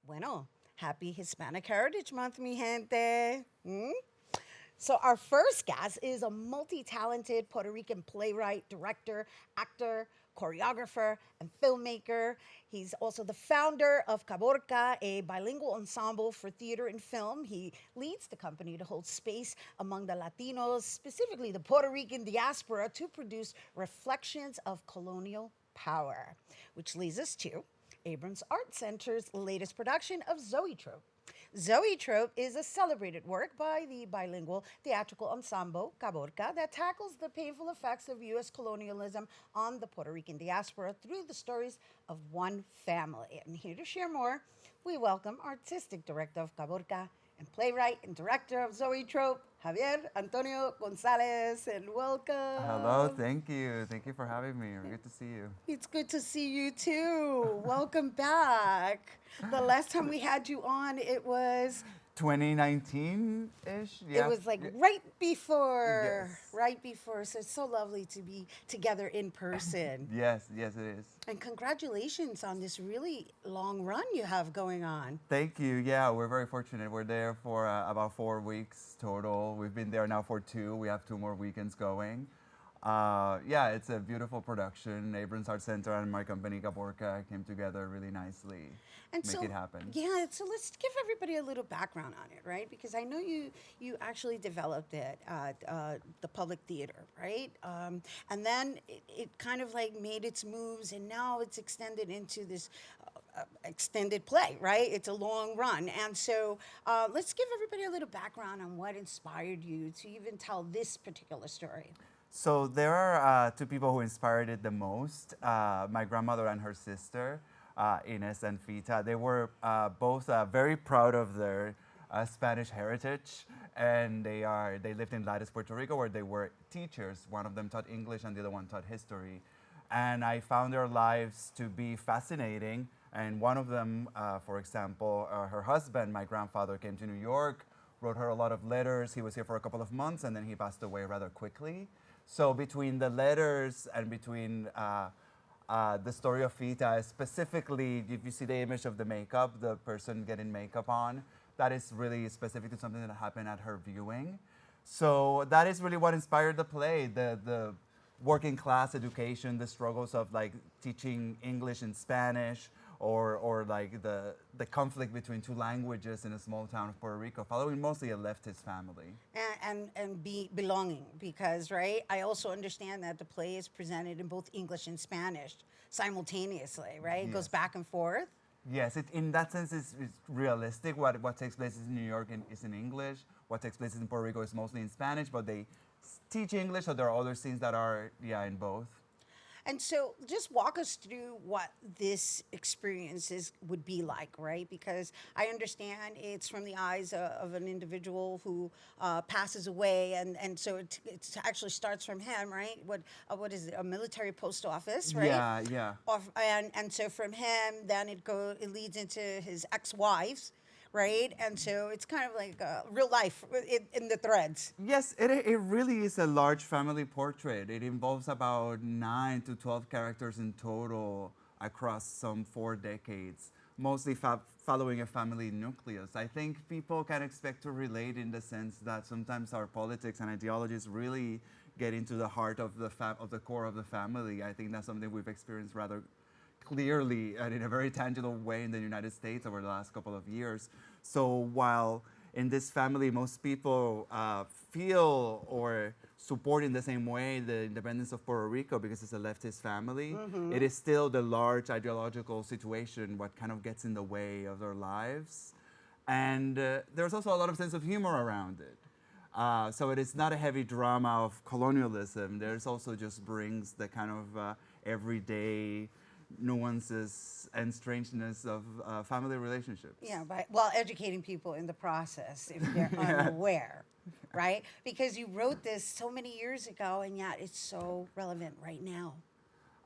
Bueno, happy Hispanic Heritage Month, mi gente. So, our first guest is a multi talented Puerto Rican playwright, director, actor, choreographer, and filmmaker. He's also the founder of CABORCA, a bilingual ensemble for theater and film. He leads the company to hold space among the Latinos, specifically the Puerto Rican diaspora, to produce reflections of colonial power, which leads us to Abrons Arts Center's latest production of Zoetrope. Zoetrope is a celebrated work by the bilingual theatrical ensemble Caborca that tackles the painful effects of U.S. colonialism on the Puerto Rican diaspora through the stories of one family. And here to share more, we welcome artistic director of Caborca and playwright and director of Zoetrope, Javier Antonio González, and Hello, welcome. thank you. Thank you for having me. Good to see you. It's good to see you too. Welcome back. The last time we had you on, it was 2019-ish? it Yeah. was like Yes. right before. So it's so lovely to be together in person. Yes, yes it is. And congratulations on this really long run you have going on. Thank you. Yeah, we're very fortunate. We're there for about 4 weeks total. We've been there now for two. We have two more weekends going. Yeah, it's a beautiful production. Abrons Arts Center and my company CABORCA came together really nicely And to make so, it happen. yeah, so let's give everybody a little background on it, right? Because I know you actually developed it at the public theater, right? And then it kind of like made its moves, and now it's extended into this extended play, right? It's a long run. And so let's give everybody a little background on what inspired you to even tell this particular story. So there are two people who inspired it the most. My grandmother and her sister, Ines and Fita. They were both very proud of their Spanish heritage, and they lived in Lares, Puerto Rico, where they were teachers. One of them taught English, and the other one taught history. And I found their lives to be fascinating. And one of them, for example, her husband, my grandfather, came to New York, wrote her a lot of letters. He was here for a couple of months, and then he passed away rather quickly. So between the letters and between the story of Fita, specifically, if you see the image of the makeup, the person getting makeup on, that is really specific to something that happened at her viewing. So that is really what inspired the play, the working class education, the struggles of like teaching English and Spanish, or like the conflict between two languages in a small town of Puerto Rico, following mostly a leftist family. And be belonging, because right, I also understand that the play is presented in both English and Spanish simultaneously, right? It goes Yes. back and forth. Yes, in that sense, it's realistic. What takes place in New York is in English. What takes place in Puerto Rico is mostly in Spanish, but they teach English, so there are other scenes that are, yeah, in both. And so just walk us through what this would be like, right? Because I understand it's from the eyes of an individual who passes away, and so it actually starts from him, right? What is it? A military post office, right? Yeah, yeah. And so from him, then it leads into his ex-wives, right? And so it's kind of like real life in the threads. Yes, it really is a large family portrait. It involves about 9 to 12 characters in total across some 4 decades, mostly following a family nucleus. I think people can expect to relate in the sense that sometimes our politics and ideologies really get into the heart of the core of the family. I think that's something we've experienced rather clearly and in a very tangible way in the United States over the last couple of years. So while in this family most people feel or support in the same way the independence of Puerto Rico because it's a leftist family, it is still the large ideological situation what kind of gets in the way of their lives. And there's also a lot of sense of humor around it. So it is not a heavy drama of colonialism. There's also just brings the kind of everyday nuances and strangeness of family relationships. Yeah, while educating people in the process if they're unaware, right? Because you wrote this so many years ago, and yet it's so relevant right now.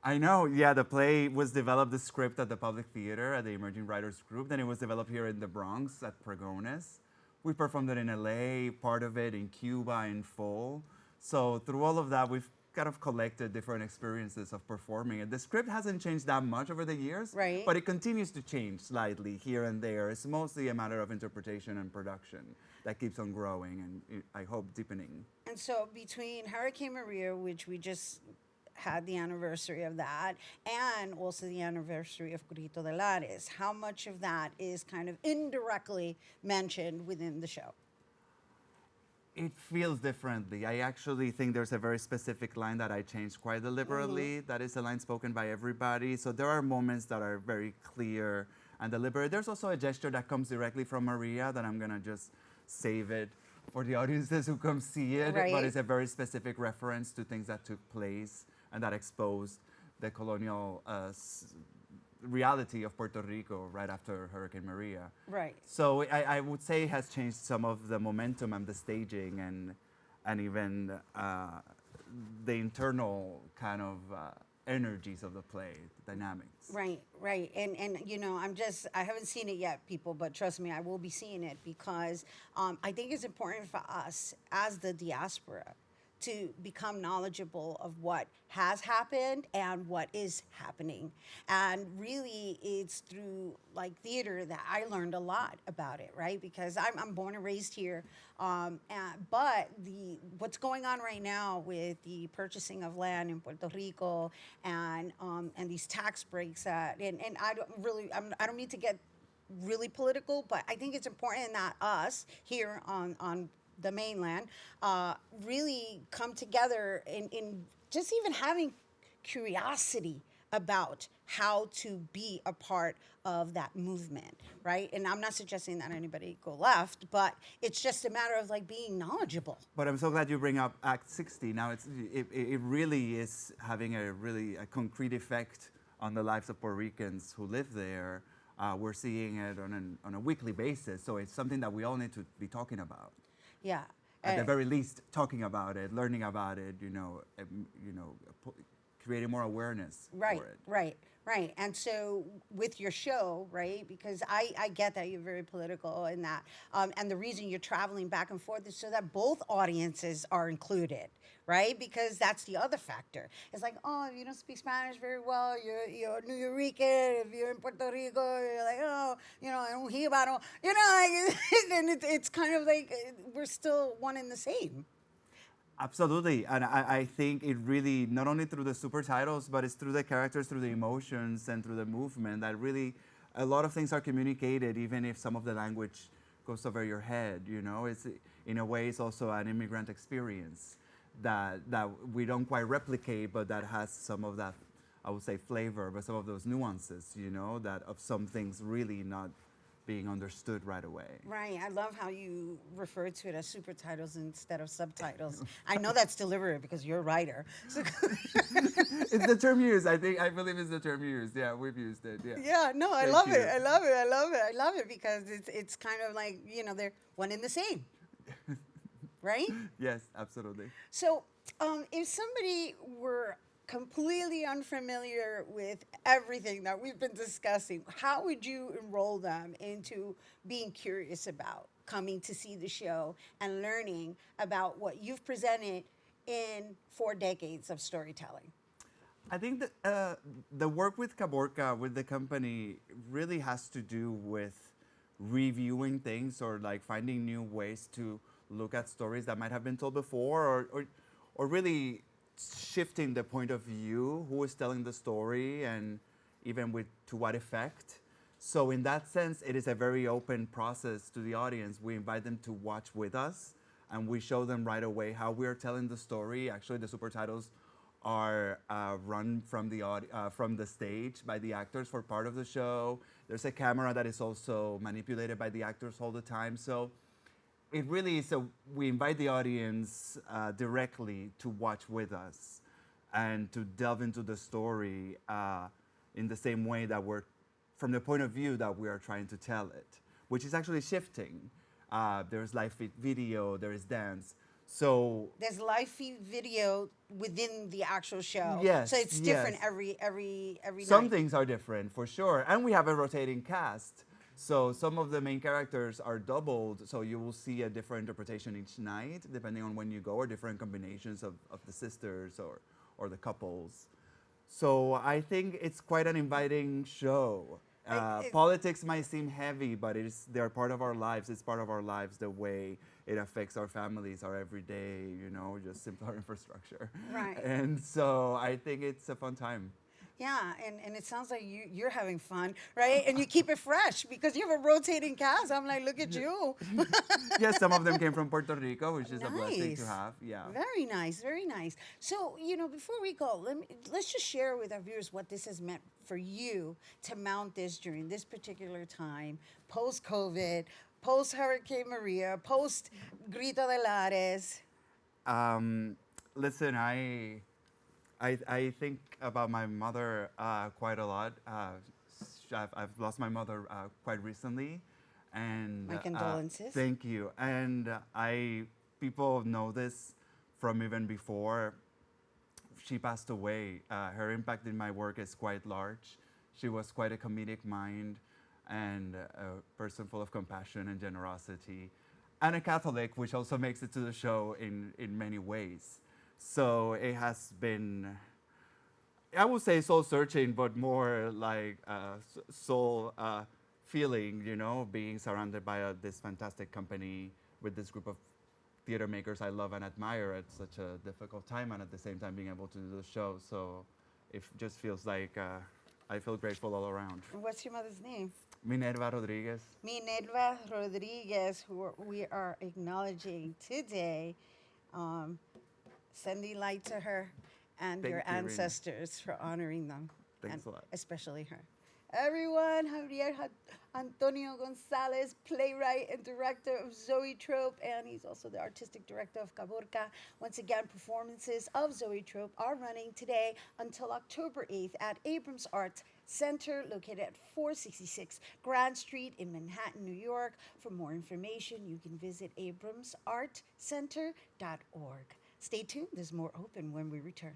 I know, yeah, the play was developed, the script at the Public Theater at the Emerging Writers Group, then it was developed here in the Bronx at Pregones. We performed it in LA, part of it in Cuba in full. So through all of that, we've kind of collected different experiences of performing it. The script hasn't changed that much over the years, Right. but it continues to change slightly here and there. It's mostly a matter of interpretation and production that keeps on growing and I hope deepening. And so between Hurricane Maria, which we just had the anniversary of that, and also the anniversary of Grito de Lares, how much of that is kind of indirectly mentioned within the show? It feels differently. I actually think there's a very specific line that I changed quite deliberately. That is a line spoken by everybody. So there are moments that are very clear and deliberate. There's also a gesture that comes directly from Maria that I'm going to just save it for the audiences who come see it. Right. But it's a very specific reference to things that took place and that exposed the colonial reality of Puerto Rico right after Hurricane Maria. Right. So I would say it has changed some of the momentum and the staging and even the internal kind of energies of the play, dynamics. Right, right. And you know, I haven't seen it yet, people, but trust me, I will be seeing it because I think it's important for us as the diaspora to become knowledgeable of what has happened and what is happening. And really, it's through like theater that I learned a lot about it, right? Because I'm born and raised here. But what's going on right now with the purchasing of land in Puerto Rico and these tax breaks and I don't mean to get really political, but I think it's important that us here on the mainland really come together in just even having curiosity about how to be a part of that movement, right? And I'm not suggesting that anybody go left, but it's just a matter of like being knowledgeable. But I'm so glad you bring up Act 60. Now it really is having a concrete effect on the lives of Puerto Ricans who live there. We're seeing it on a weekly basis, so it's something that we all need to be talking about. Yeah. At the very least, talking about it, learning about it, creating more awareness Right, for it. right. And so with your show, right, because I get that you're very political in that, and the reason you're traveling back and forth is so that both audiences are included, right? Because that's the other factor. It's like, oh, if you don't speak Spanish very well, you're New Yorican. If you're in Puerto Rico, you're like, oh, I don't hear about it. Like, and it's kind of like we're still one and the same. Absolutely, and I think it really, not only through the super titles, but it's through the characters, through the emotions, and through the movement that really, a lot of things are communicated, even if some of the language goes over your head, It's, in a way, it's also an immigrant experience that we don't quite replicate, but that has some of that, I would say, flavor, but some of those nuances, that of some things really not being understood right away. Right. I love how you refer to it as super titles instead of subtitles. I know that's deliberate because you're a writer. So It's the term used. I believe it's the term used. Yeah, we've used it. Yeah. yeah, no, I Thank love you. it. I love it because it's kind of like, they're one and the same. Right? Yes, absolutely. So if somebody were completely unfamiliar with everything that we've been discussing, how would you enroll them into being curious about coming to see the show and learning about what you've presented in 4 decades of storytelling? I think that the work with CABORCA, with the company, really has to do with reviewing things or like finding new ways to look at stories that might have been told before or really shifting the point of view, who is telling the story, and even to what effect. So in that sense, it is a very open process to the audience. We invite them to watch with us, and we show them right away how we are telling the story. Actually, the super titles are run from the stage by the actors for part of the show. There's a camera that is also manipulated by the actors all the time. So it really is we invite the audience directly to watch with us and to delve into the story in the same way that from the point of view that we are trying to tell it, which is actually shifting. There's live video, there is dance. So there's live feed video within the actual show. Yes, So it's different yes. every Some night. things are different for sure, and we have a rotating cast. So some of the main characters are doubled, so you will see a different interpretation each night, depending on when you go, or different combinations of the sisters or the couples. So I think it's quite an inviting show. Politics might seem heavy, but they're part of our lives. It's part of our lives the way it affects our families, our everyday, just simpler infrastructure. Right. And so I think it's a fun time. Yeah, and it sounds like you're having fun, right? And you keep it fresh because you have a rotating cast. I'm like, look at you. Yes, some of them came from Puerto Rico, which is a blessing to Nice. have. Yeah. Very nice, very nice. So, before we go, let's just share with our viewers what this has meant for you to mount this during this particular time, post-COVID, post-Hurricane Maria, post-Grito de Lares. Listen, I think about my mother quite a lot. I've lost my mother quite recently, and My condolences. thank you. And people know this from even before she passed away. Her impact in my work is quite large. She was quite a comedic mind and a person full of compassion and generosity, and a Catholic, which also makes it to the show in many ways. So it has been, I would say soul searching, but more like soul feeling, being surrounded by this fantastic company with this group of theater makers I love and admire at such a difficult time, and at the same time being able to do the show. So it just feels like I feel grateful all around. What's your mother's name? Minerva Rodriguez. Minerva Rodriguez, we are acknowledging today. Sending light to her and Thank your you, Rhina. ancestors for honoring them. Thanks and a lot. especially her. Everyone, Javier Antonio González, playwright and director of Zoetrope, and he's also the artistic director of CABORCA. Once again, performances of Zoetrope are running today until October 8th at Abrons Arts Center, located at 466 Grand Street in Manhattan, New York. For more information, you can visit abronsartcenter.org. Stay tuned, there's more open when we return.